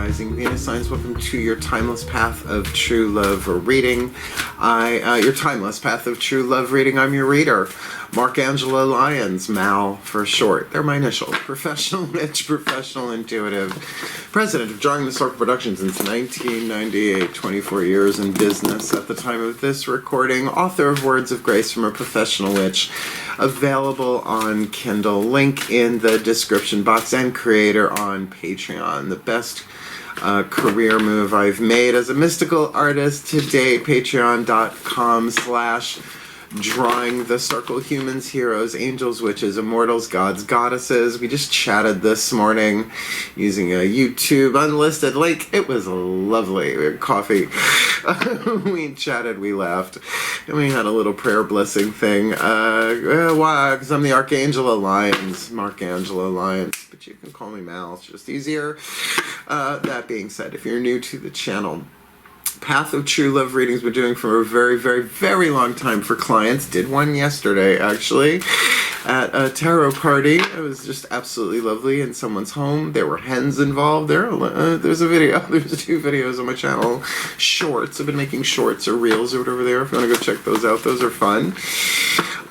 Rising Venus signs, welcome to your Timeless Path of True Love reading. Your Timeless Path of True Love reading, I'm your reader, Angelo, Lyons, Mal for short. They're my initials. Professional witch, professional intuitive, president of Drawing the Circle Productions since 1998, 24 years in business at the time of this recording, author of Words of Grace from a Professional Witch, available on Kindle, link in the description box, and creator on Patreon. The best career move I've made as a mystical artist to date, patreon.com/Drawing the Circle, humans, heroes, angels, witches, immortals, gods, goddesses. We just chatted this morning using a YouTube unlisted link. It was lovely. We had coffee. We chatted, we laughed, and we had a little prayer blessing thing. Why? Because I'm the Archangelo Lyons, Angelo Lyons, but you can call me Mal. It's just easier. That being said, if you're new to the channel, Path of True Love readings we're doing for a very, very, very long time for clients. Did one yesterday, actually, at a tarot party. It was just absolutely lovely in someone's home. There were hens involved. There's a video. There's 2 videos on my channel. Shorts. I've been making shorts or reels or whatever they are. If you want to go check those out, those are fun.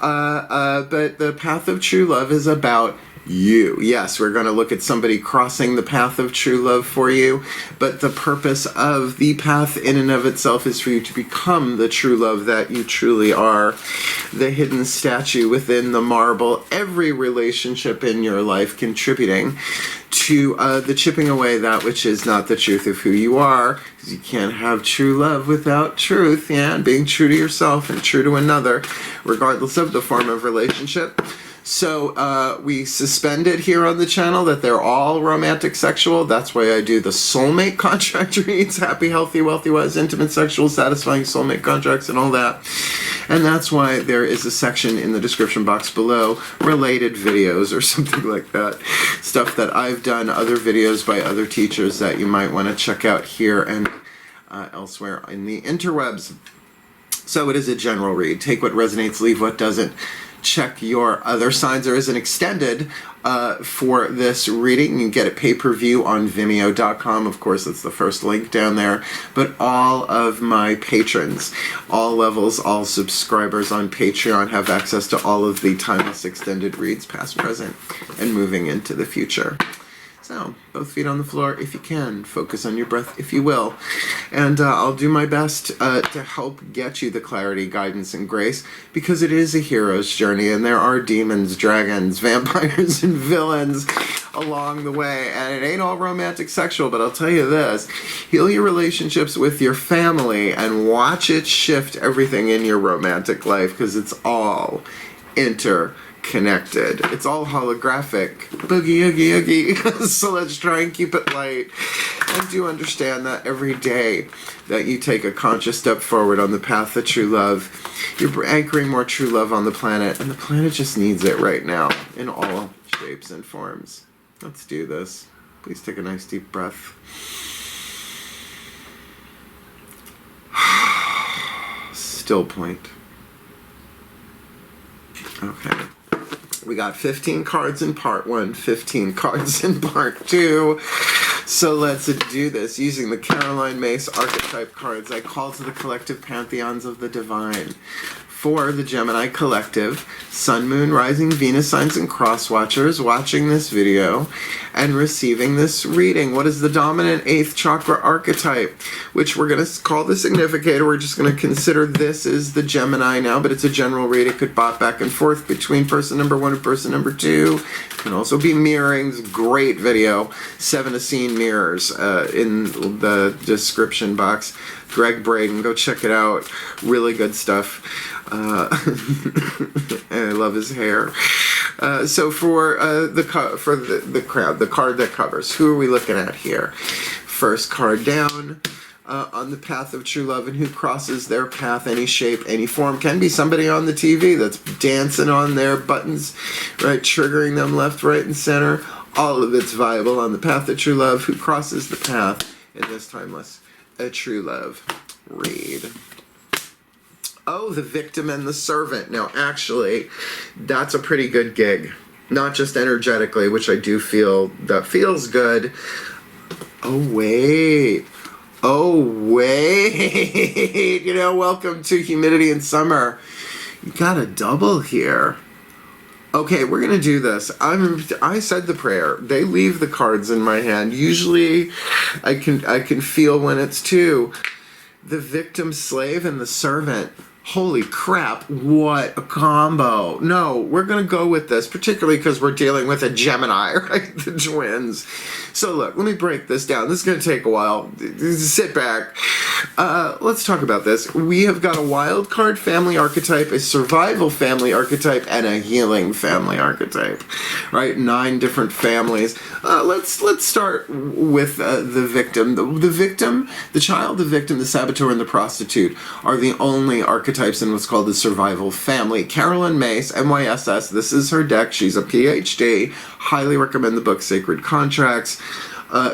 But the Path of True Love is about you. Yes, we're going to look at somebody crossing the path of true love for you, but the purpose of the path in and of itself is for you to become the true love that you truly are, the hidden statue within the marble, every relationship in your life contributing to the chipping away that which is not the truth of who you are, because you can't have true love without truth, and being true to yourself and true to another, regardless of the form of relationship. So we suspended here on the channel that they're all romantic sexual. That's why I do the soulmate contract reads, happy, healthy, wealthy, wise, intimate, sexual, satisfying soulmate contracts and all that. And that's why there is a section in the description box below, related videos or something like that. Stuff that I've done, other videos by other teachers that you might want to check out here and elsewhere in the interwebs. So it is a general read. Take what resonates, leave what doesn't. Check your other signs. There is an extended for this reading. You can get it pay-per-view on Vimeo.com. Of course, that's the first link down there. But all of my patrons, all levels, all subscribers on Patreon have access to all of the timeless extended reads, past, present, and moving into the future. So, both feet on the floor if you can. Focus on your breath if you will. And I'll do my best to help get you the clarity, guidance, and grace, because it is a hero's journey, and there are demons, dragons, vampires, and villains along the way. And it ain't all romantic sexual, but I'll tell you this. Heal your relationships with your family and watch it shift everything in your romantic life, because it's all interconnected. It's all holographic. Boogie, oogie, oogie. So let's try and keep it light. And do understand that every day that you take a conscious step forward on the path of true love, you're anchoring more true love on the planet, and the planet just needs it right now in all shapes and forms. Let's do this. Please take a nice deep breath. Still point. Okay. We got 15 cards in part 1, 15 cards in part 2. So let's do this. Using the Caroline Myss Archetype cards, I call to the collective pantheons of the divine. For the Gemini collective, Sun, Moon, Rising, Venus signs, and cross watchers watching this video and receiving this reading. What is the dominant 8th chakra archetype? Which we're going to call the significator. We're just going to consider this as the Gemini now, but it's a general read. It could bop back and forth between person number 1 and person number 2. It can also be mirroring. It's a great video. 7 scene mirrors in the description box. Greg Braden, go check it out. Really good stuff. And I love his hair. So for the crowd, the card that covers, who are we looking at here? First card down on the path of true love, and who crosses their path, any shape, any form. Can be somebody on the TV that's dancing on their buttons, right, triggering them left, right, and center. All of it's viable on the path of true love. Who crosses the path in this timeless true love read? Oh, the victim and the servant. Now, actually, that's a pretty good gig. Not just energetically, which I do feel that feels good. Oh, wait. Oh, wait. You know, welcome to Humidity in Summer. You got a double here. Okay, we're going to do this. I said the prayer. They leave the cards in my hand. Usually I can feel when it's two. The victim, slave, and the servant. Holy crap, what a combo. No, we're going to go with this, particularly because we're dealing with a Gemini, right? The twins. So look, let me break this down. This is going to take a while. Sit back. Let's talk about this. We have got a wild card family archetype, a survival family archetype, and a healing family archetype, right? 9 different families. Let's start with the victim. The victim, the child, the victim, the saboteur, and the prostitute are the only archetypes in what's called the survival family. Carolyn Mace, MYSS, this is her deck. She's a PhD. Highly recommend the book Sacred Contracts.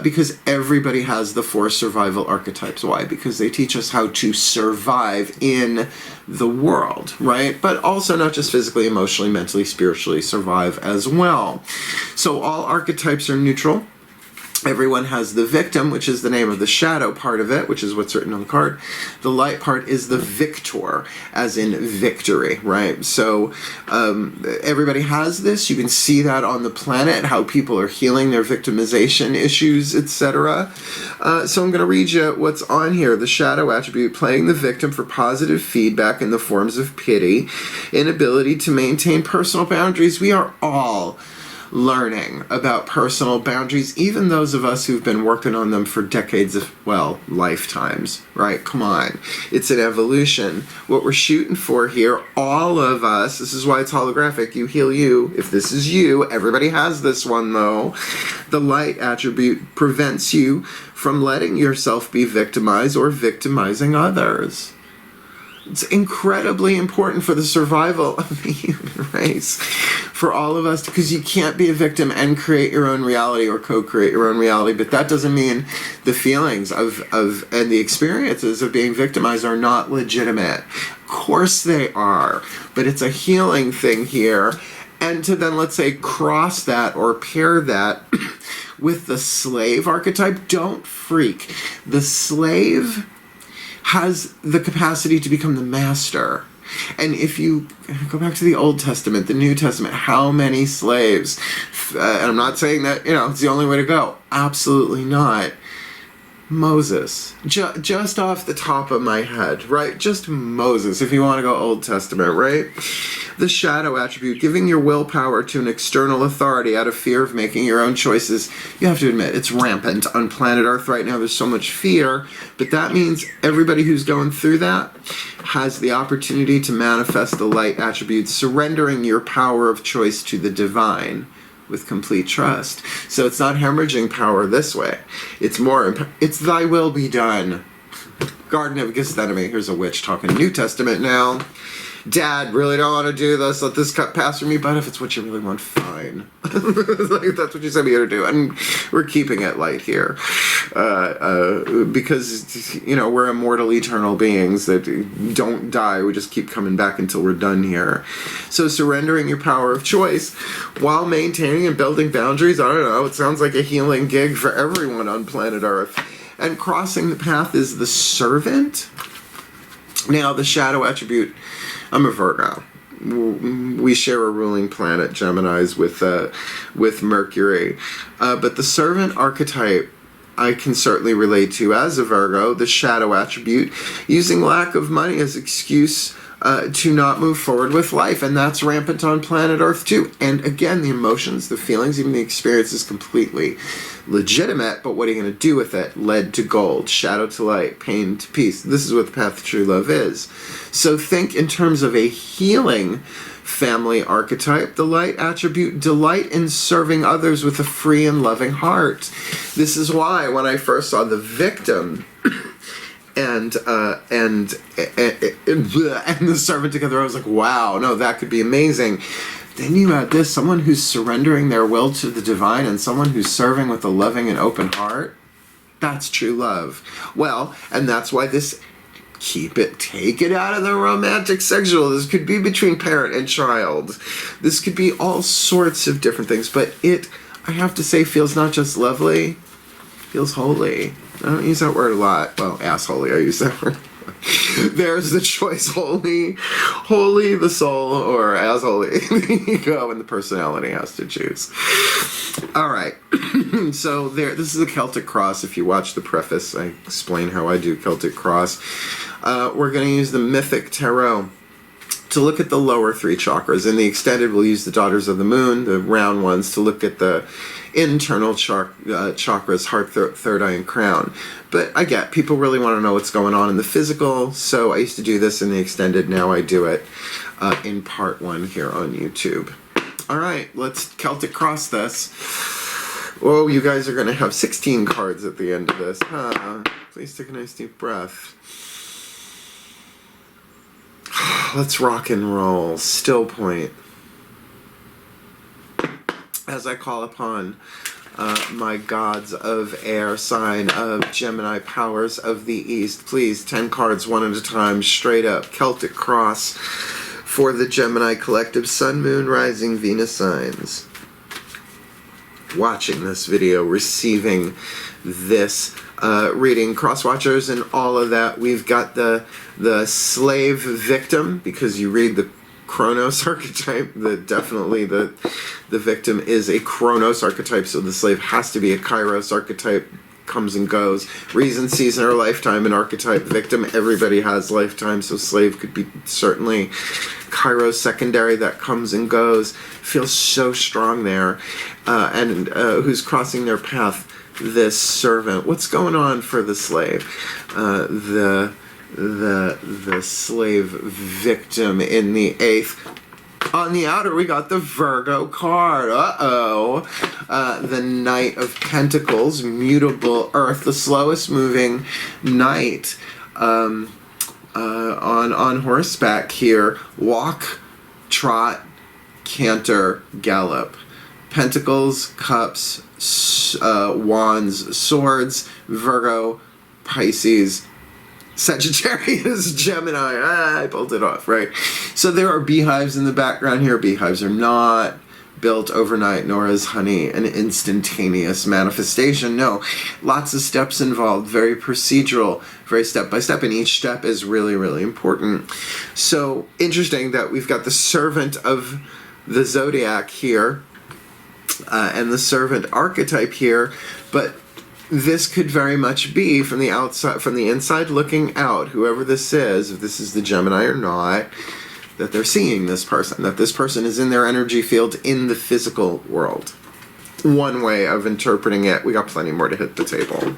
Because everybody has the 4 survival archetypes. Why? Because they teach us how to survive in the world, right? But also not just physically, emotionally, mentally, spiritually, survive as well. So all archetypes are neutral. Everyone has the victim, which is the name of the shadow part of it, which is what's written on the card. The light part is the victor, as in victory, right? So everybody has this. You can see that on the planet, how people are healing their victimization issues, etc. So I'm going to read you what's on here. The shadow attribute, playing the victim for positive feedback in the forms of pity, inability to maintain personal boundaries. We are all learning about personal boundaries, even those of us who've been working on them for decades of, well, lifetimes, right? Come on. It's an evolution. What we're shooting for here, all of us, this is why it's holographic, you heal you. If this is you, everybody has this one though. The light attribute prevents you from letting yourself be victimized or victimizing others. It's incredibly important for the survival of the human race, for all of us, because you can't be a victim and create your own reality or co-create your own reality. But that doesn't mean the feelings of and the experiences of being victimized are not legitimate. Of course they are, but it's a healing thing here. And to then, let's say, cross that or pair that with the slave archetype, don't freak. The slave has the capacity to become the master. And if you go back to the Old Testament, the New Testament, how many slaves? And I'm not saying that, it's the only way to go. Absolutely not. Moses. Just off the top of my head, right? Just Moses, if you want to go Old Testament, right? The shadow attribute, giving your willpower to an external authority out of fear of making your own choices. You have to admit, it's rampant on planet Earth right now. There's so much fear, but that means everybody who's going through that has the opportunity to manifest the light attributes, surrendering your power of choice to the divine with complete trust. So it's not hemorrhaging power this way. It's more, it's thy will be done. Garden of Gethsemane. Here's a witch talking New Testament now. Dad, really don't want to do this. Let this cut pass for me. But if it's what you really want, fine. Like, that's what you sent me here to do. And we're keeping it light here. Because, we're immortal, eternal beings that don't die. We just keep coming back until we're done here. So surrendering your power of choice while maintaining and building boundaries. I don't know. It sounds like a healing gig for everyone on planet Earth. And crossing the path is the servant. Now, the shadow attribute. I'm a Virgo. We share a ruling planet, Geminis, with Mercury. But the servant archetype, I can certainly relate to as a Virgo, the shadow attribute, using lack of money as excuse to not move forward with life. And that's rampant on planet Earth too. And again, the emotions, the feelings, even the experience is completely legitimate, but what are you going to do with it? Lead to gold, shadow to light, pain to peace. This is what the path to true love is. So think in terms of a healing family archetype. The light attribute, delight in serving others with a free and loving heart. This is why when I first saw the victim and the servant together, I was like, wow, no, that could be amazing. Then you add this, someone who's surrendering their will to the divine and someone who's serving with a loving and open heart. That's true love. Well, and that's why this, take it out of the romantic sexual. This could be between parent and child. This could be all sorts of different things, but it, I have to say, feels not just lovely, Feels holy. I don't use that word a lot. Well, assholy, I use that word. There's the choice, holy the soul, or as holy the ego, and the personality has to choose. All right. So this is a Celtic Cross. If you watch the preface, I explain how I do Celtic Cross. We're going to use the Mythic Tarot to look at the lower 3 chakras. In the extended, we'll use the Daughters of the Moon, the round ones, to look at the internal chakras, heart, third eye, and crown. But I get people really want to know what's going on in the physical, so I used to do this in the extended. Now I do it in part 1 here on YouTube. All right, let's Celtic Cross this. Oh, you guys are going to have 16 cards at the end of this. Please take a nice deep breath. Let's rock and roll. Still point. As I call upon my gods of air, sign of Gemini, powers of the East, please, 10 cards one at a time, straight up, Celtic Cross for the Gemini collective, Sun, Moon, Rising, Venus signs. Watching this video, receiving this reading, cross watchers and all of that. We've got the slave victim, because you read the Chronos archetype. Definitely the victim is a Chronos archetype, so the slave has to be a Kairos archetype. Comes and goes. Reason, season, or lifetime, an archetype. Victim, everybody has lifetime, so slave could be certainly Kairos secondary, that comes and goes. Feels so strong there. And who's crossing their path? This servant. What's going on for the slave? The slave victim in the 8th. On the outer, we got the Virgo card. The Knight of Pentacles, mutable earth, the slowest moving knight on horseback here. Walk, trot, canter, gallop. Pentacles, cups, wands, swords, Virgo, Pisces, Sagittarius, Gemini. I pulled it off, right? So there are beehives in the background here. Beehives are not built overnight, nor is honey an instantaneous manifestation. No, lots of steps involved, very procedural, very step by step, and each step is really, really important. So interesting that we've got the servant of the zodiac here, and the servant archetype here, but this could very much be from the outside, from the inside looking out, whoever this is, if this is the Gemini or not, that they're seeing this person, that this person is in their energy field in the physical world. One way of interpreting it. We got plenty more to hit the table.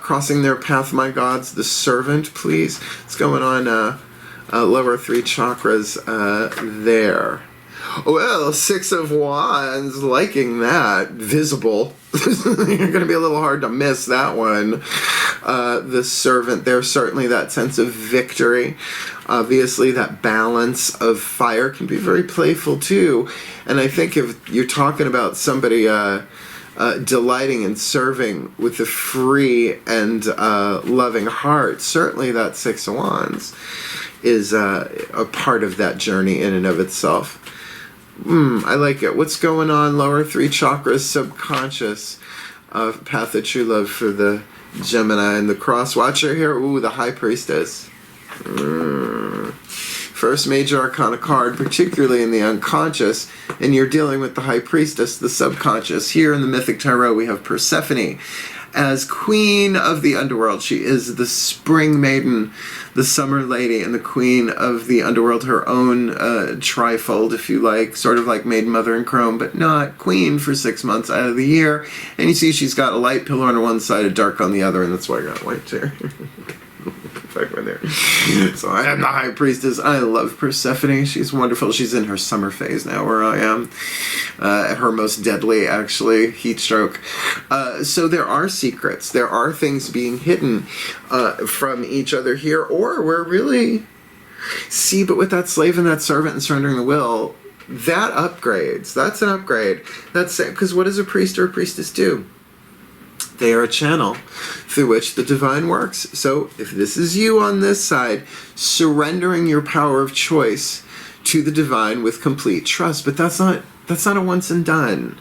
Crossing their path, my gods, the servant, please. What's going on lower 3 chakras there? Well, 6 of Wands, liking that. Visible. You're going to be a little hard to miss that one. The servant, there's certainly that sense of victory. Obviously, that balance of fire can be very playful too. And I think if you're talking about somebody delighting and serving with a free and loving heart, certainly that 6 of Wands is a part of that journey in and of itself. I like it. What's going on? Lower 3 chakras, subconscious. Path of true love for the Gemini and the cross watcher here. Ooh, the High Priestess. First major arcana card, particularly in the unconscious, and you're dealing with the High Priestess, the subconscious. Here in the Mythic Tarot, we have Persephone as queen of the underworld. She is the spring maiden, the summer lady, and the queen of the underworld, her own trifold, if you like, sort of like Maiden, Mother, and Crone, but not queen for 6 months out of the year. And you see she's got a light pillar on one side, a dark on the other, and that's why I got a white chair. Back right there. So I am the High Priestess. I love Persephone. She's wonderful. She's in her summer phase now, where I am. Her most deadly, actually, heat stroke. So there are secrets. There are things being hidden from each other here, or we're really... See, but with that slave and that servant and surrendering the will, that upgrades. That's an upgrade. That's because what does a priest or a priestess do? They are a channel through which the divine works. So if this is you on this side, surrendering your power of choice to the divine with complete trust. But that's not a once and done.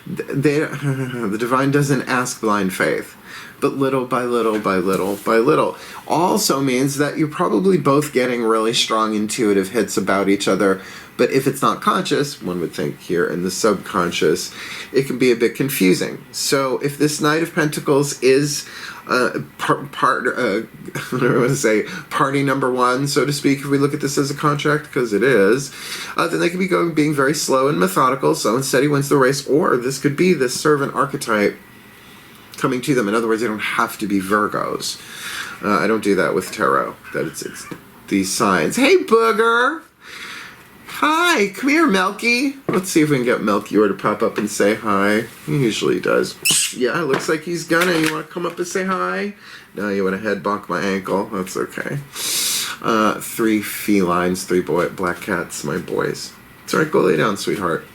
the divine doesn't ask blind faith, but little by little by little by little. Also means that you're probably both getting really strong intuitive hits about each other, but if it's not conscious, one would think here in the subconscious, it can be a bit confusing. So if this Knight of Pentacles is party number one, so to speak, if we look at this as a contract, because it is, then they could be being very slow and methodical, so instead he wins the race, or this could be the servant archetype coming to them. In other words, they don't have to be Virgos. I don't do that with tarot, that it's these signs. Hey, Booger! Hi, come here, Melky. Let's see if we can get Melchior to pop up and say hi. He usually does. Yeah, looks like he's gonna. You want to come up and say hi? No, you want to head bonk my ankle. That's okay. 3 felines, 3 black cats, my boys. It's alright, go lay down, sweetheart.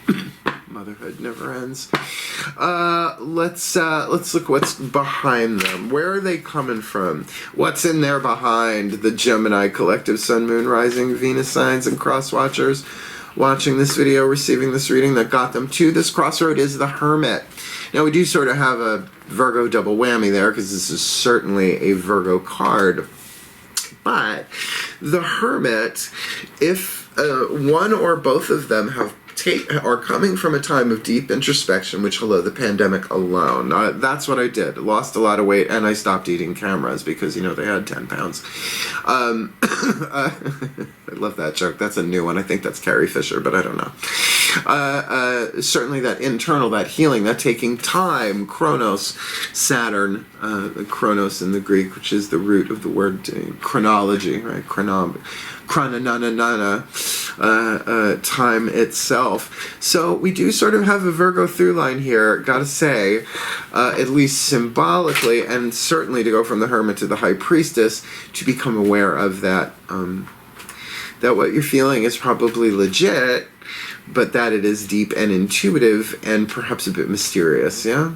Motherhood never ends. Let's look what's behind them. Where are they coming from? What's in there behind the Gemini collective Sun, Moon, Rising, Venus signs and cross watchers watching this video, receiving this reading that got them to this crossroad is the Hermit. Now we do sort of have a Virgo double whammy there because this is certainly a Virgo card. But the Hermit, if one or both of them are coming from a time of deep introspection, which, hello, the pandemic alone. That's what I did. Lost a lot of weight, and I stopped eating cameras because, you know, they had 10 pounds. I love that joke. That's a new one. I think that's Carrie Fisher, but I don't know. Certainly that internal, that healing, that taking time, Chronos, Saturn, Chronos in the Greek, which is the root of the word chronology, right? Time itself. So we do sort of have a Virgo through line here, gotta say, at least symbolically, and certainly to go from the Hermit to the High Priestess, to become aware of that, that what you're feeling is probably legit, but that it is deep and intuitive and perhaps a bit mysterious, yeah?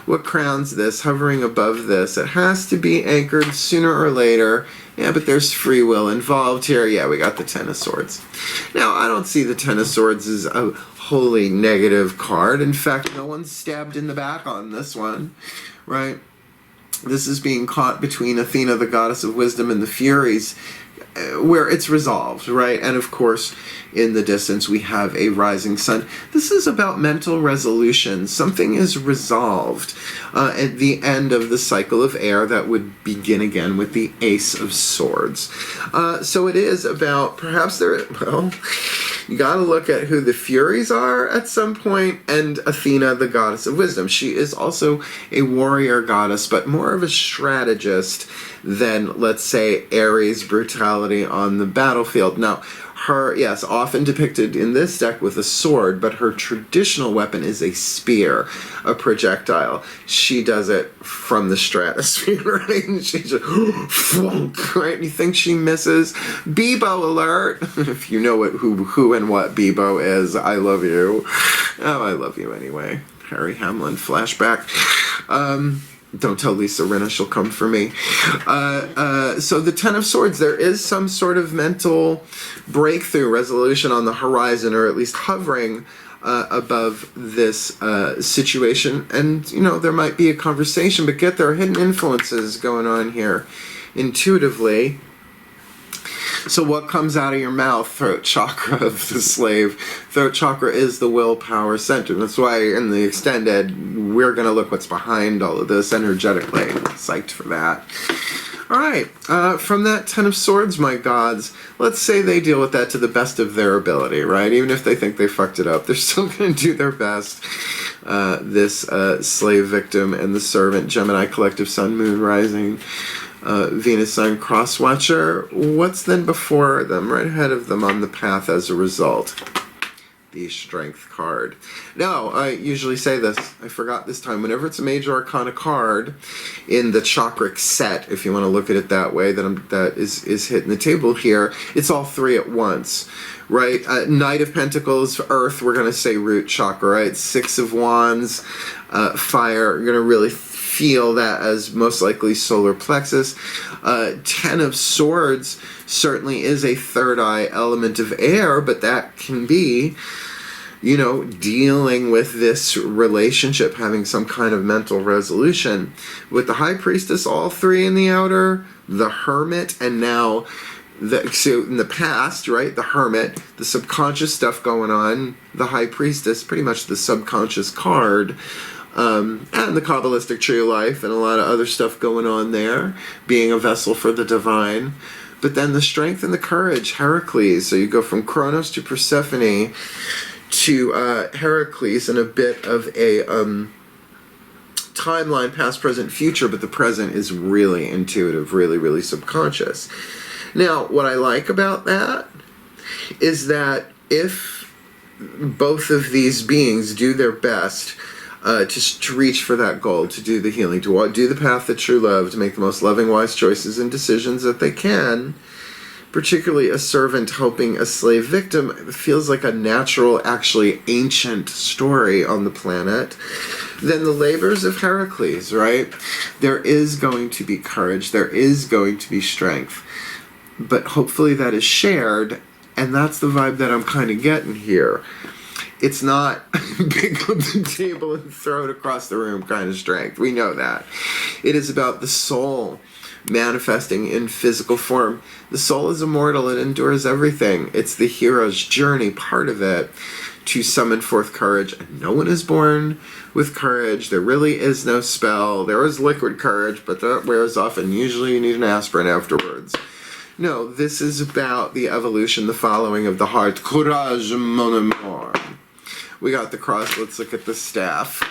What crowns this, hovering above this? It has to be anchored sooner or later. Yeah, but there's free will involved here. Yeah, we got the Ten of Swords. Now, I don't see the Ten of Swords as a wholly negative card. In fact, no one's stabbed in the back on this one, right? This is being caught between Athena, the goddess of wisdom, and the Furies, where it's resolved, right? And of course, in the distance, we have a rising sun. This is about mental resolution. Something is resolved at the end of the cycle of air that would begin again with the Ace of Swords. So it is about, perhaps you gotta look at who the Furies are at some point, and Athena, the goddess of wisdom. She is also a warrior goddess, but more of a strategist than, let's say, Aries brutality on the battlefield. Now, her, yes, often depicted in this deck with a sword, but her traditional weapon is a spear, a projectile. She does it from the stratosphere, right? And she just, flunk, right? And you think she misses? Bebo alert! If you know who and what Bebo is, I love you. Oh, I love you anyway. Harry Hamlin flashback. Don't tell Lisa Rinna, she'll come for me. So the Ten of Swords, there is some sort of mental breakthrough, resolution on the horizon, or at least hovering above this situation. And, you know, there might be a conversation, but there are hidden influences going on here intuitively. So what comes out of your mouth? Throat chakra of the slave. Throat chakra is the willpower center. That's why in the extended, we're going to look what's behind all of this energetically. Psyched for that. All right. From that Ten of Swords, my gods, let's say they deal with that to the best of their ability, right? Even if they think they fucked it up, they're still going to do their best. This slave victim and the servant, Gemini collective Sun, Moon, Rising, Venus Sun cross watcher. What's then before them, right ahead of them on the path as a result? The Strength card. Now, I usually say this, I forgot this time, whenever it's a major arcana card in the chakric set, if you want to look at it that way, that is hitting the table here, it's all three at once, right? Knight of Pentacles, Earth, we're going to say root chakra, right? Six of Wands, fire, you're going to really feel that as most likely solar plexus. Ten of Swords certainly is a third eye element of air, but that can be dealing with this relationship, having some kind of mental resolution. With the High Priestess, all three in the outer, the Hermit, and now so in the past, right, the Hermit, the subconscious stuff going on, the High Priestess, pretty much the subconscious card, and the Kabbalistic tree of life and a lot of other stuff going on there, being a vessel for the divine. But then the strength and the courage, Heracles. So you go from Kronos to Persephone to Heracles, and a bit of a timeline, past, present, future, but the present is really intuitive, really, really subconscious. Now, what I like about that is that if both of these beings do their best to reach for that goal, to do the healing, to do the path of true love, to make the most loving, wise choices and decisions that they can, particularly a servant helping a slave victim, it feels like a natural, actually ancient story on the planet, then the labors of Heracles, right? There is going to be courage, there is going to be strength, but hopefully that is shared, and that's the vibe that I'm kind of getting here. It's not pick up the table and throw it across the room kind of strength. We know that. It is about the soul manifesting in physical form. The soul is immortal. It endures everything. It's the hero's journey, part of it, to summon forth courage. And no one is born with courage. There really is no spell. There is liquid courage, but that wears off, and usually you need an aspirin afterwards. No, this is about the evolution, the following of the heart. Courage, mon amour. We got the cross. Let's look at the staff.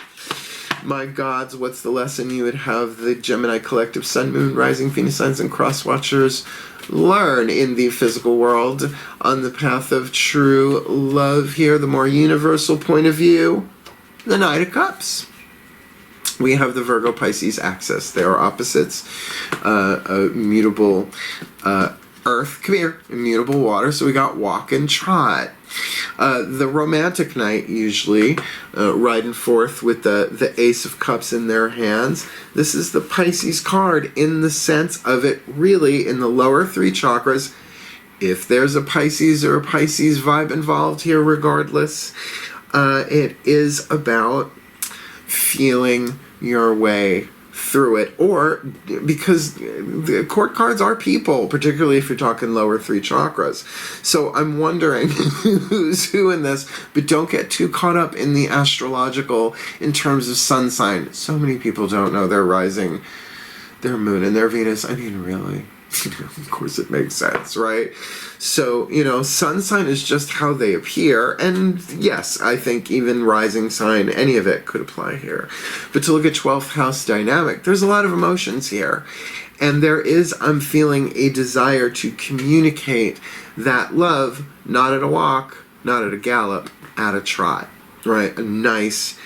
My gods, what's the lesson you would have the Gemini collective sun, moon, rising, Venus signs, and cross watchers learn in the physical world on the path of true love here? The more universal point of view, the Knight of Cups. We have the Virgo Pisces axis. They are opposites. Immutable earth, come here, immutable water. So we got walk and trot. The romantic knight usually riding forth with the Ace of Cups in their hands. This is the Pisces card in the sense of it really in the lower three chakras. If there's a Pisces or a Pisces vibe involved here, regardless, it is about feeling your way through it, or because the court cards are people, particularly if you're talking lower three chakras. So I'm wondering who's who in this, but don't get too caught up in the astrological in terms of sun sign. So many people don't know their rising, their moon, and their Venus. I mean, really? Of course it makes sense, right? So, sun sign is just how they appear, and yes, I think even rising sign, any of it could apply here. But to look at 12th house dynamic, there's a lot of emotions here, and there is, I'm feeling, a desire to communicate that love, not at a walk, not at a gallop, at a trot, right? A nice,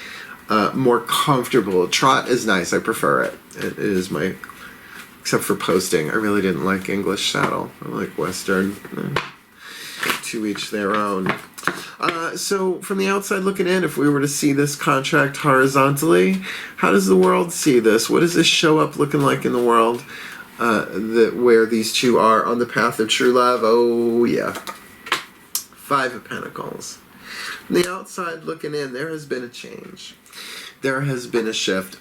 more comfortable, trot is nice, I prefer it. It is my... Except for posting. I really didn't like English saddle. I like Western. To each their own. So from the outside looking in, if we were to see this contract horizontally, how does the world see this? What does this show up looking like in the world where these two are on the path of true love? Oh, yeah. 5 of Pentacles. From the outside looking in, there has been a change. There has been a shift.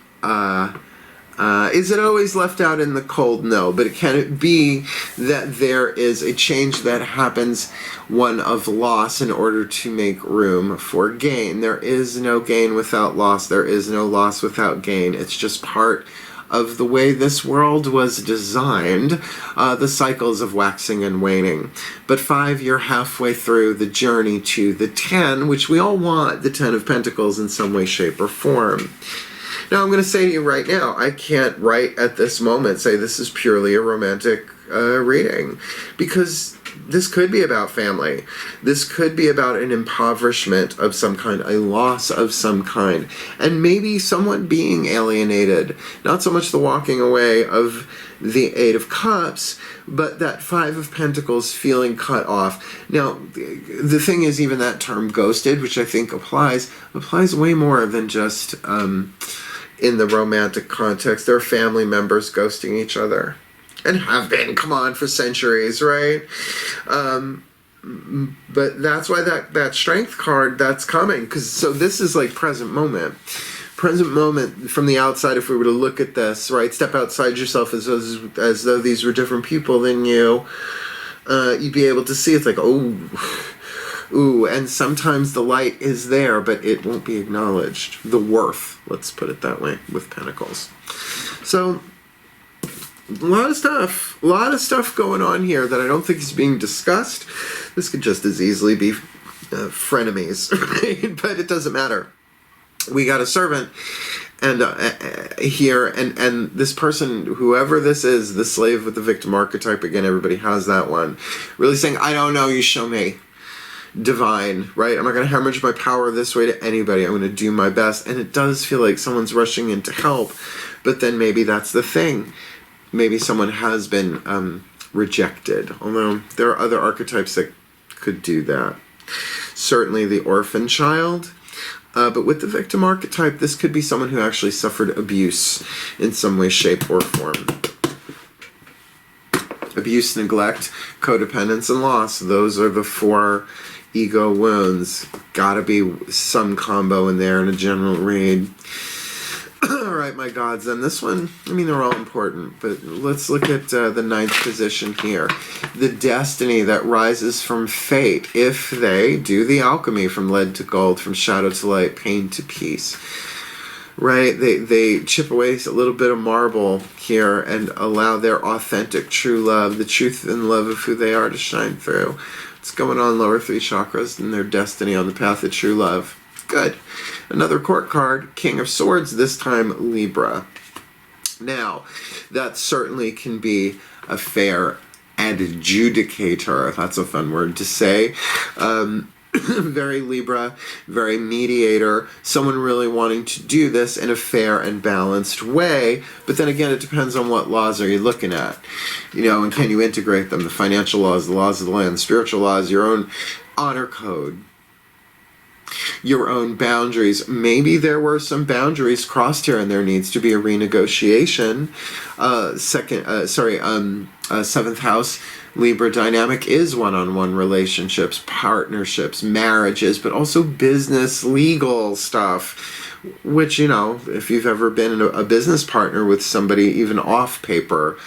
Is it always left out in the cold? No, but can it be that there is a change that happens, one of loss, in order to make room for gain? There is no gain without loss. There is no loss without gain. It's just part of the way this world was designed, the cycles of waxing and waning. But 5, you're halfway through the journey to the 10, which we all want, the 10 of Pentacles in some way, shape, or form. Now, I'm going to say to you right now, I can't right at this moment say this is purely a romantic reading, because this could be about family. This could be about an impoverishment of some kind, a loss of some kind, and maybe someone being alienated. Not so much the walking away of the 8 of Cups, but that 5 of Pentacles feeling cut off. Now, the thing is, even that term ghosted, which I think applies way more than just in the romantic context. There are family members ghosting each other, and have been, come on, for centuries, right? But that's why that strength card, that's coming. Because so this is like present moment. Present moment from the outside, if we were to look at this, right? Step outside yourself as though these were different people than you. You'd be able to see it's like, oh, ooh, and sometimes the light is there, but it won't be acknowledged. The worth, let's put it that way, with Pentacles. So, a lot of stuff going on here that I don't think is being discussed. This could just as easily be frenemies, right? But it doesn't matter. We got a servant and here, and this person, whoever this is, the slave with the victim archetype, again, everybody has that one, really saying, I don't know, you show me. Divine, right? I'm not going to hemorrhage my power this way to anybody. I'm going to do my best. And it does feel like someone's rushing in to help, but then maybe that's the thing. Maybe someone has been rejected, although there are other archetypes that could do that. Certainly the orphan child. But with the victim archetype, this could be someone who actually suffered abuse in some way, shape, or form. Abuse, neglect, codependence, and loss. Those are the 4 ego wounds. Gotta be some combo in there in a general read. Alright, my gods. And this one, I mean, they're all important, but let's look at the 9th position here. The destiny that rises from fate if they do the alchemy from lead to gold, from shadow to light, pain to peace. Right? They chip away a little bit of marble here and allow their authentic true love, the truth and love of who they are, to shine through. What's going on, lower 3 chakras and their destiny on the path of true love? Good. Another court card, King of Swords, this time Libra. Now, that certainly can be a fair adjudicator. That's a fun word to say. Very Libra, very mediator, someone really wanting to do this in a fair and balanced way, but then again, it depends on what laws are you looking at, and can you integrate them, the financial laws, the laws of the land, spiritual laws, your own honor code, your own boundaries. Maybe there were some boundaries crossed here and there needs to be a renegotiation. 7th house Libra dynamic is one-on-one relationships, partnerships, marriages, but also business, legal stuff, which, if you've ever been a business partner with somebody, even off paper,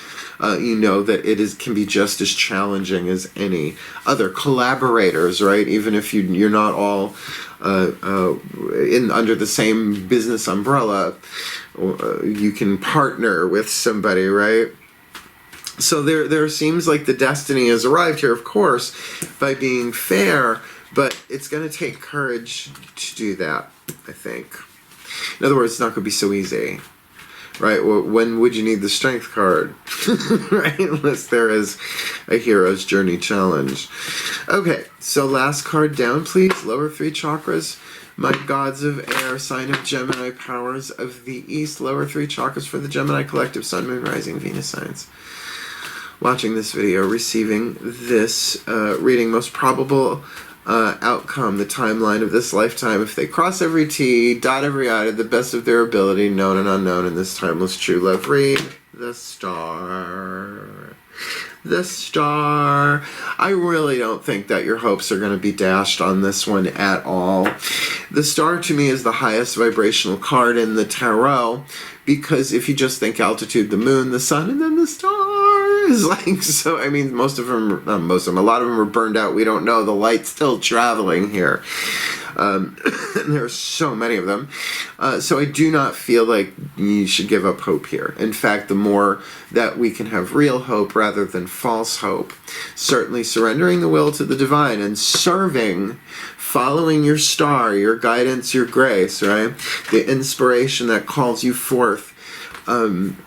you know that it can be just as challenging as any other collaborators, right? Even if you're not all under the same business umbrella, you can partner with somebody, right? So there seems like the destiny has arrived here, of course, by being fair, but it's going to take courage to do that, I think. In other words, it's not going to be so easy, right? Well, when would you need the strength card, right? Unless there is a hero's journey challenge. Okay, so last card down, please. Lower 3 chakras. My gods of air, sign of Gemini, powers of the east. Lower 3 chakras for the Gemini collective, sun, moon, rising, Venus signs. Watching this video, receiving this reading, most probable outcome, the timeline of this lifetime, if they cross every T, dot every I to the best of their ability, known and unknown in this timeless true love read. The star. The star. I really don't think that your hopes are going to be dashed on this one at all. The star to me is the highest vibrational card in the tarot, because if you just think altitude, the moon, the sun, and then the stars, like, so, I mean, most of them, not most of them, a lot of them are burned out. We don't know. The light's still traveling here. There are so many of them. So I do not feel like you should give up hope here. In fact, the more that we can have real hope rather than false hope, certainly surrendering the will to the divine and serving, following your star, your guidance, your grace, right? The inspiration that calls you forth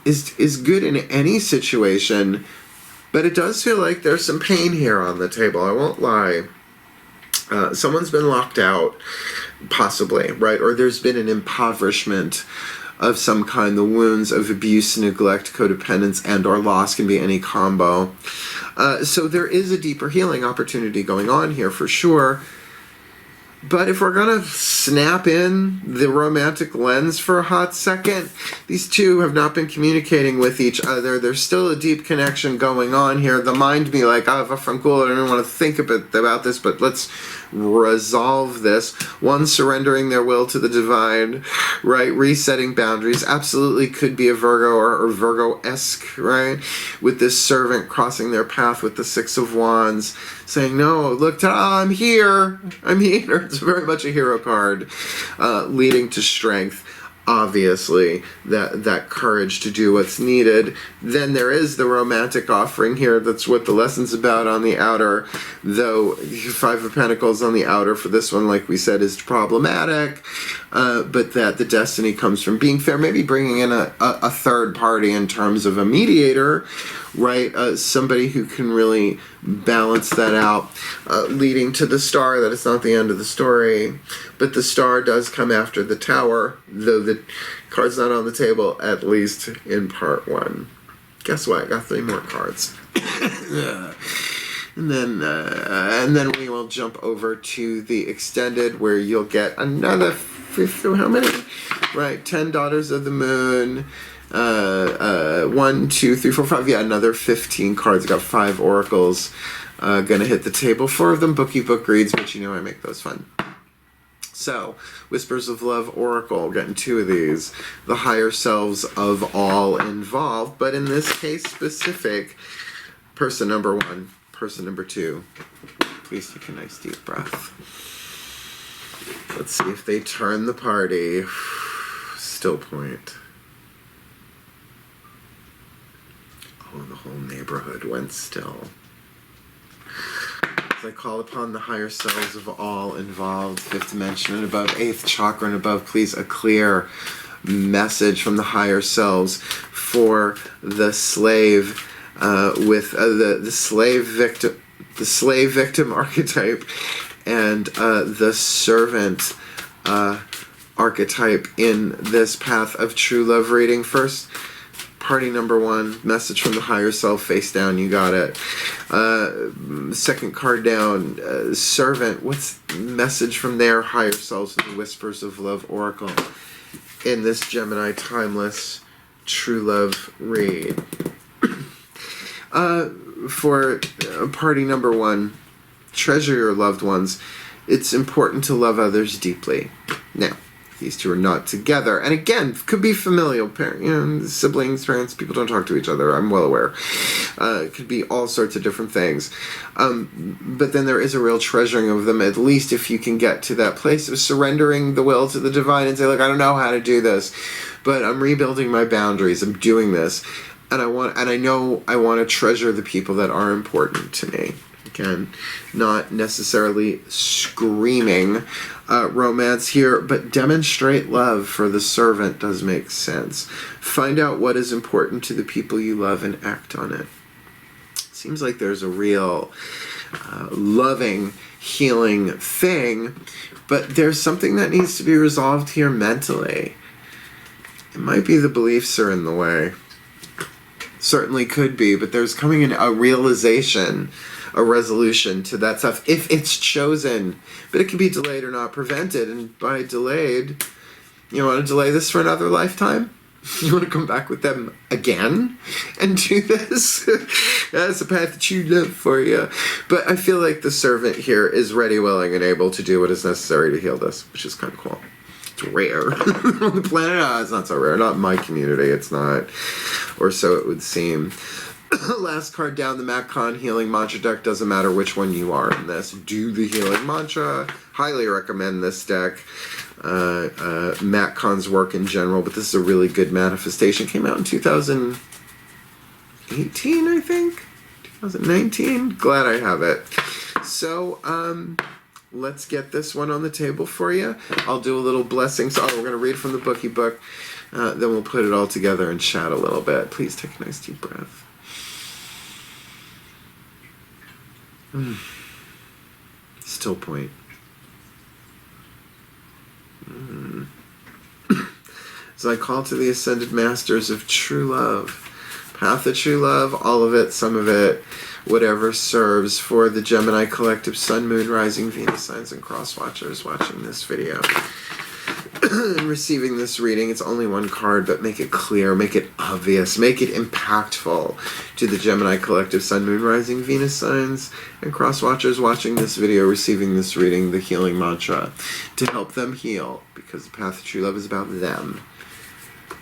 is good in any situation, but it does feel like there's some pain here on the table. I won't lie. Someone's been locked out, possibly, right? Or there's been an impoverishment of some kind. The wounds of abuse, neglect, codependence, and or loss can be any combo. So there is a deeper healing opportunity going on here for sure. But if we're going to snap in the romantic lens for a hot second, these two have not been communicating with each other. There's still a deep connection going on here. The mind be like, oh, I'm cool, I don't want to think about this, but let's resolve this. One surrendering their will to the divine, right? Resetting boundaries. Absolutely could be a Virgo or Virgo-esque, right? With this servant crossing their path with the Six of Wands, saying, no, look, I'm here. It's very much a hero card, leading to strength. Obviously, that courage to do what's needed. Then there is the romantic offering here. That's what the lesson's about on the outer. Though Five of Pentacles on the outer for this one, like we said, is problematic. But that the destiny comes from being fair. Maybe bringing in a third party in terms of a mediator, right? Somebody who can really balance that out, leading to the star. That it's not the end of the story, but the star does come after the tower, though the card's not on the table, at least in part one. Guess what? I got 3 more cards. And then we will jump over to the extended, where you'll get another how many? Right, 10 Daughters of the Moon. 1, 2, 3, 4, 5. Yeah, another 15 cards. I got 5 oracles gonna hit the table. 4 of them book reads, but you know I make those fun. So, Whispers of Love Oracle, getting 2 of these. The higher selves of all involved, but in this case specific, person number 1, person number 2. Please take a nice deep breath. Let's see if they turn the party. Still point. Oh, the whole neighborhood went still. As I call upon the higher selves of all involved, 5th dimension and above, 8th chakra and above, please, a clear message from the higher selves for the slave with the slave victim archetype and the servant archetype in this path of true love reading. First, party number 1, message from the higher self, face down, you got it. Second card down, servant, what's the message from their higher selves in the Whispers of Love Oracle in this Gemini Timeless True Love read? For party number 1, treasure your loved ones. It's important to love others deeply. Now, these two are not together, and again, could be familial, siblings, parents, people don't talk to each other, I'm well aware. It could be all sorts of different things. But then there is a real treasuring of them, at least if you can get to that place of surrendering the will to the divine and say, look, I don't know how to do this, but I'm rebuilding my boundaries, I'm doing this, and I know I want to treasure the people that are important to me. Again, not necessarily screaming romance here, but demonstrate love for the servant does make sense. Find out what is important to the people you love and act on it. Seems like there's a real loving, healing thing, but there's something that needs to be resolved here mentally. It might be the beliefs are in the way. Certainly could be, but there's coming in a realization, a resolution to that stuff if it's chosen, but it can be delayed or not prevented. And by delayed, you want to delay this for another lifetime? You want to come back with them again and do this? That's a path that you love for you. But I feel like the servant here is ready, willing, and able to do what is necessary to heal this, which is kind of cool. It's rare on the planet. It's not so rare. Not in my community. It's not, or so it would seem. Last card down, the Matt Kahn Healing Mantra deck. Doesn't matter which one you are in this. Do the Healing Mantra. Highly recommend this deck. Matt Kahn's work in general, but this is a really good manifestation. Came out in 2018, I think. 2019. Glad I have it. So, let's get this one on the table for you. I'll do a little blessing. So, we're going to read from the bookie book. Then we'll put it all together and chat a little bit. Please take a nice deep breath. Still point. So I call to the ascended masters of true love, path of true love, all of it, some of it, whatever serves for the Gemini collective Sun, Moon, Rising, Venus signs, and cross watchers watching this video. And receiving this reading, it's only one card, but make it clear, make it obvious, make it impactful to the Gemini collective Sun, Moon, Rising, Venus signs, and cross watchers watching this video, receiving this reading, the healing mantra, to help them heal, because the path of true love is about them.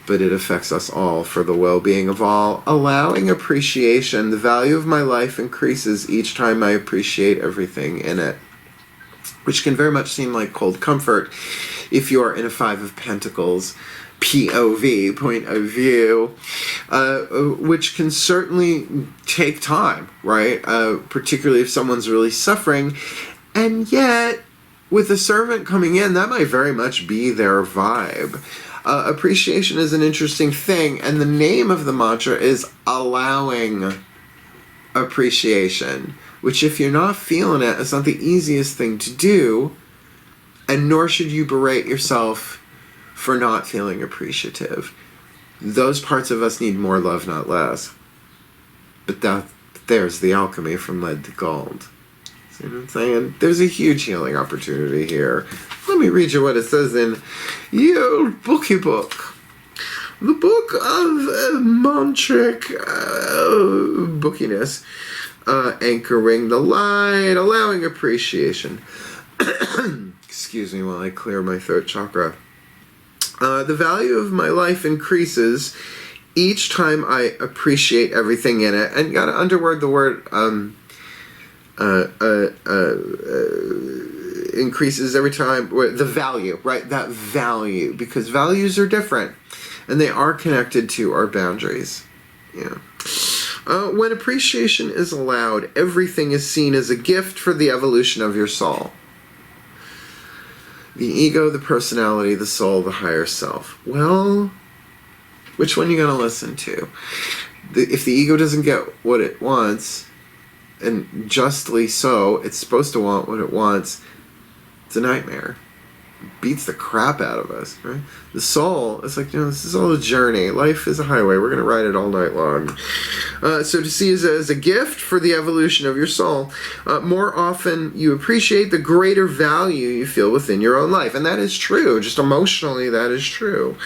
But it affects us all for the well-being of all. Allowing appreciation. The value of my life increases each time I appreciate everything in it, which can very much seem like cold comfort if you are in a Five of Pentacles POV, point of view, which can certainly take time, right? Particularly if someone's really suffering. And yet, with a servant coming in, that might very much be their vibe. Appreciation is an interesting thing, and the name of the mantra is allowing appreciation, which if you're not feeling it, it's not the easiest thing to do, and nor should you berate yourself for not feeling appreciative. Those parts of us need more love, not less. But there's the alchemy from lead to gold. See what I'm saying? There's a huge healing opportunity here. Let me read you what it says in Ye Olde Bookie Book. The book of mantric bookiness. Anchoring the light, allowing appreciation. Excuse me while I clear my throat chakra. The value of my life increases each time I appreciate everything in it. And you gotta underword the word increases every time. The value, right? That value, because values are different and they are connected to our boundaries. Yeah. When appreciation is allowed, everything is seen as a gift for the evolution of your soul. The ego, the personality, the soul, the higher self. Well, which one are you going to listen to? If the ego doesn't get what it wants, and justly so, it's supposed to want what it wants, it's a nightmare. It beats the crap out of us, right? The soul, it's like, this is all a journey. Life is a highway. We're going to ride it all night long. So to see as a gift for the evolution of your soul, more often you appreciate, the greater value you feel within your own life. And that is true. Just emotionally, that is true.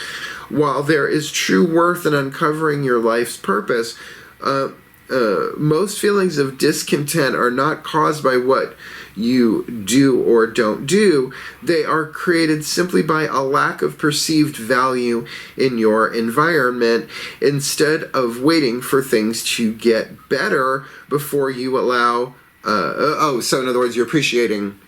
While there is true worth in uncovering your life's purpose, most feelings of discontent are not caused by what you do or don't do. They are created simply by a lack of perceived value in your environment, instead of waiting for things to get better before you allow so in other words, you're appreciating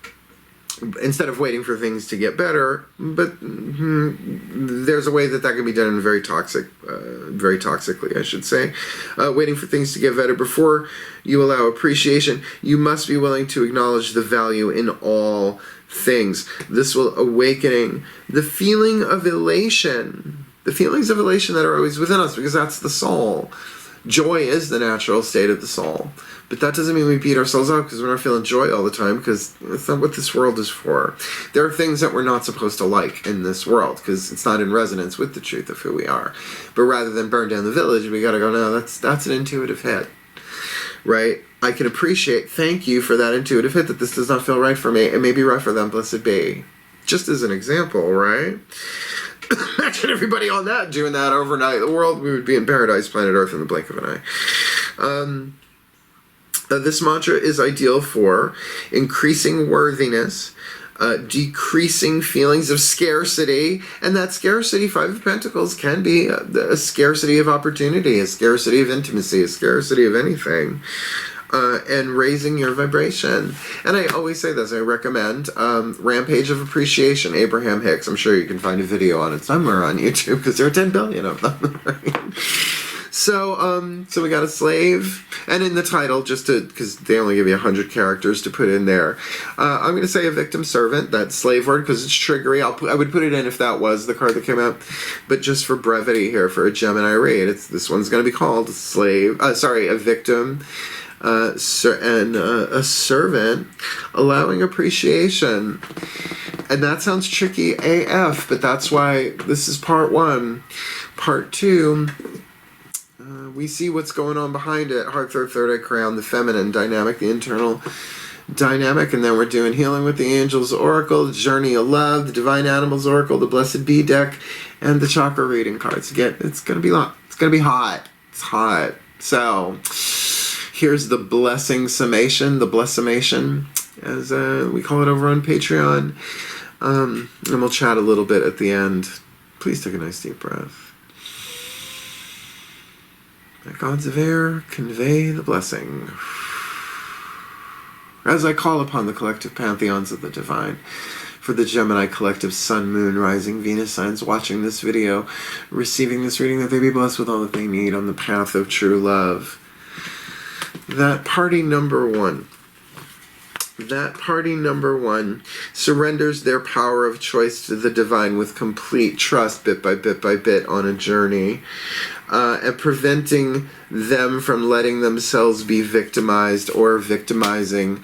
instead of waiting for things to get better, but there's a way that can be done very toxically, I should say. Waiting for things to get better before you allow appreciation, you must be willing to acknowledge the value in all things. This will awakening the feeling of elation, the feelings of elation that are always within us, because that's the soul. Joy is the natural state of the soul. But that doesn't mean we beat ourselves up because we're not feeling joy all the time, because that's not what this world is for. There are things that we're not supposed to like in this world because it's not in resonance with the truth of who we are. But rather than burn down the village, we got to go, no, that's an intuitive hit, right? I can appreciate, thank you for that intuitive hit, that this does not feel right for me. It may be right for them, blessed be. Just as an example, right? Imagine everybody on that doing that overnight. The world, we would be in paradise, planet Earth, in the blink of an eye. This mantra is ideal for increasing worthiness, decreasing feelings of scarcity, and that scarcity, Five of Pentacles, can be a scarcity of opportunity, a scarcity of intimacy, a scarcity of anything, and raising your vibration. And I always say this, I recommend Rampage of Appreciation, Abraham Hicks. I'm sure you can find a video on it somewhere on YouTube because there are 10 billion of them, right? So we got a slave, and in the title, just because they only give you 100 characters to put in there, I'm going to say a victim servant, that slave word, because it's triggery. I would put it in if that was the card that came out, but just for brevity here, for a Gemini read, this one's going to be called a victim, and a servant, allowing appreciation. And that sounds tricky AF, but that's why this is part one. Part two, We see what's going on behind it. Heart, third eye crown, the feminine dynamic, the internal dynamic, and then we're doing healing with the Angels Oracle, the Journey of Love, the Divine Animals Oracle, the Blessed Bee deck, and the chakra reading cards. Again, it's gonna be long. It's gonna be hot. It's hot. So here's the blessing summation, the blessimation, as we call it over on Patreon. And we'll chat a little bit at the end. Please take a nice deep breath. Let gods of air convey the blessing. As I call upon the collective pantheons of the divine, for the Gemini collective sun, moon, rising, Venus signs watching this video, receiving this reading, that they be blessed with all that they need on the path of true love. That party number one surrenders their power of choice to the divine with complete trust, bit by bit on a journey, and preventing them from letting themselves be victimized or victimizing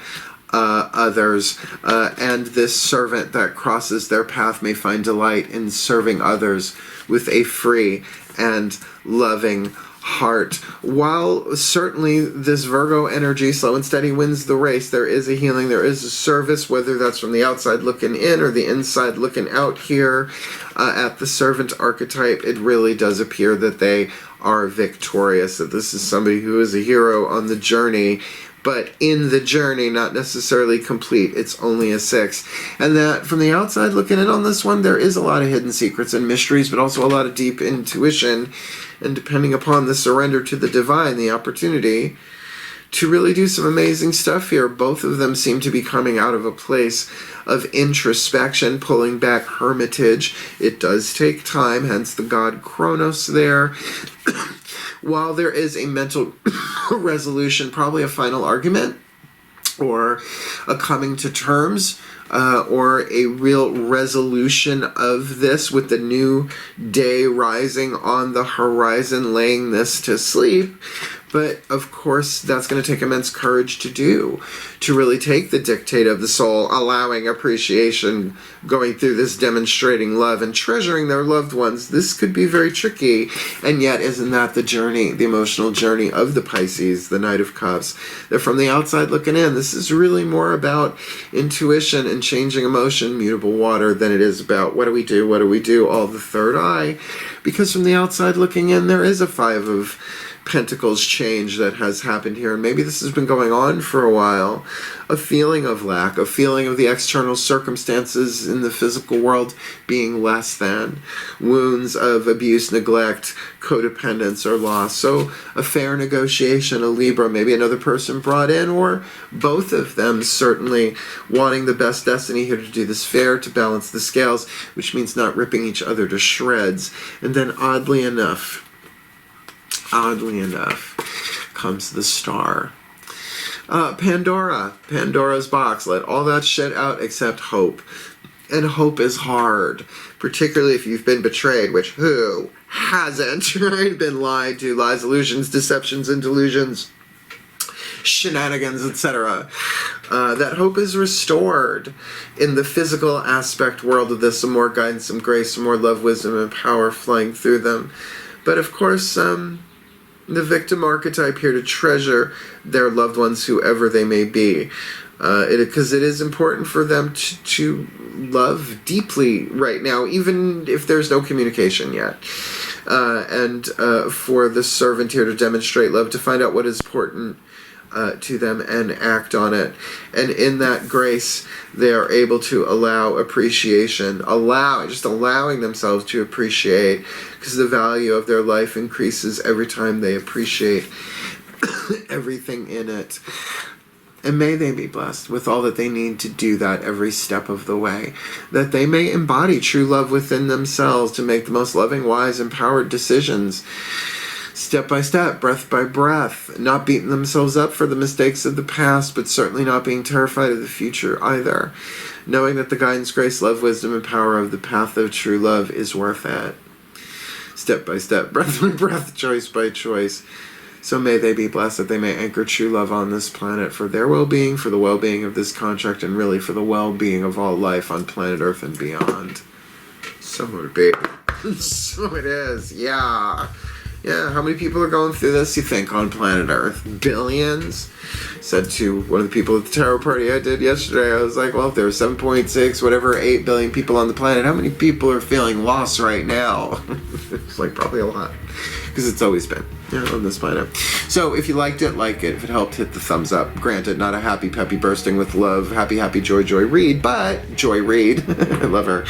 others. And this servant that crosses their path may find delight in serving others with a free and loving heart. While certainly this Virgo energy, slow and steady, wins the race, there is a healing, there is a service, whether that's from the outside looking in or the inside looking out here. At the servant archetype, it really does appear that they are victorious, that this is somebody who is a hero on the journey, but in the journey, not necessarily complete. It's only a 6. And that from the outside looking in on this one, there is a lot of hidden secrets and mysteries, but also a lot of deep intuition. And depending upon the surrender to the divine, the opportunity to really do some amazing stuff here. Both of them seem to be coming out of a place of introspection, pulling back, hermitage. It does take time, hence the god Kronos there. While there is a mental resolution, probably a final argument, or a coming to terms, or a real resolution of this with the new day rising on the horizon, laying this to sleep. But, of course, that's going to take immense courage to do, to really take the dictate of the soul, allowing appreciation, going through this, demonstrating love, and treasuring their loved ones. This could be very tricky, and yet isn't that the journey, the emotional journey of the Pisces, the Knight of Cups? That from the outside looking in, this is really more about intuition and changing emotion, mutable water, than it is about what do we do, all the third eye. Because from the outside looking in, there is a 5 of Pentacles change that has happened here, and maybe this has been going on for a while. A feeling of lack, a feeling of the external circumstances in the physical world being less than, wounds of abuse, neglect, codependence, or loss. So a fair negotiation, a Libra, maybe another person brought in, or both of them certainly wanting the best destiny here to do this fair, to balance the scales, which means not ripping each other to shreds. And then oddly enough, comes the star. Pandora's box. Let all that shit out except hope. And hope is hard, particularly if you've been betrayed, which who hasn't, right? Been lied to, lies, illusions, deceptions, and delusions, shenanigans, etc. That hope is restored in the physical aspect world of this. Some more guidance, some grace, some more love, wisdom, and power flying through them. But of course, the victim archetype here to treasure their loved ones, whoever they may be. Because it is important for them to love deeply right now, even if there's no communication yet. And for the servant here to demonstrate love, to find out what is important to them and act on it. And in that grace, they are able to allow appreciation, allowing themselves to appreciate, because the value of their life increases every time they appreciate everything in it. And may they be blessed with all that they need to do that every step of the way, that they may embody true love within themselves to make the most loving, wise, empowered decisions, step by step, breath by breath, not beating themselves up for the mistakes of the past, but certainly not being terrified of the future either, knowing that the guidance, grace, love, wisdom, and power of the path of true love is worth it. Step by step, breath by breath, choice by choice. So may they be blessed, that they may anchor true love on this planet for their well-being, for the well-being of this contract, and really for the well-being of all life on planet Earth and beyond. So would it be. So it is, yeah. Yeah, how many people are going through this, you think, on planet Earth? Billions? Said to one of the people at the tarot party I did yesterday, I was like, well, if there were 7.6, whatever, 8 billion people on the planet, how many people are feeling lost right now? It's like, probably a lot. Because it's always been, on this planet. So, if you liked it, like it. If it helped, hit the thumbs up. Granted, not a happy, peppy, bursting with love, happy, happy, joy, joy read, but Joy Read. I love her.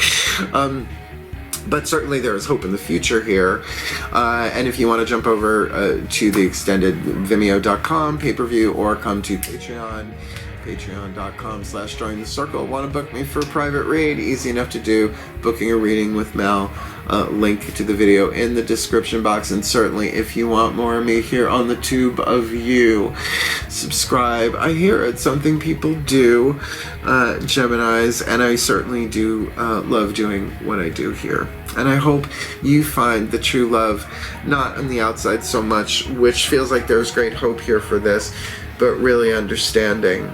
But certainly there is hope in the future here. And if you want to jump over to the extended Vimeo.com pay-per-view or come to Patreon, patreon.com/join the circle. Want to book me for a private read? Easy enough to do. Booking a reading with Mel. Link to the video in the description box. And certainly if you want more of me here on the tube of you, subscribe. I hear it's something people do, Geminis, and I certainly do love doing what I do here. And I hope you find the true love, not on the outside so much, which feels like there's great hope here for this, but really understanding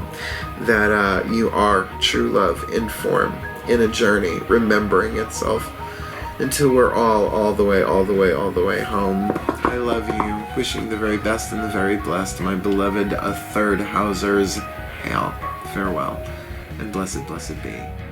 that you are true love in form, in a journey, remembering itself, until we're all the way home. I love you. Wishing the very best and the very blessed, my beloved third housers. Hail, farewell, and blessed be.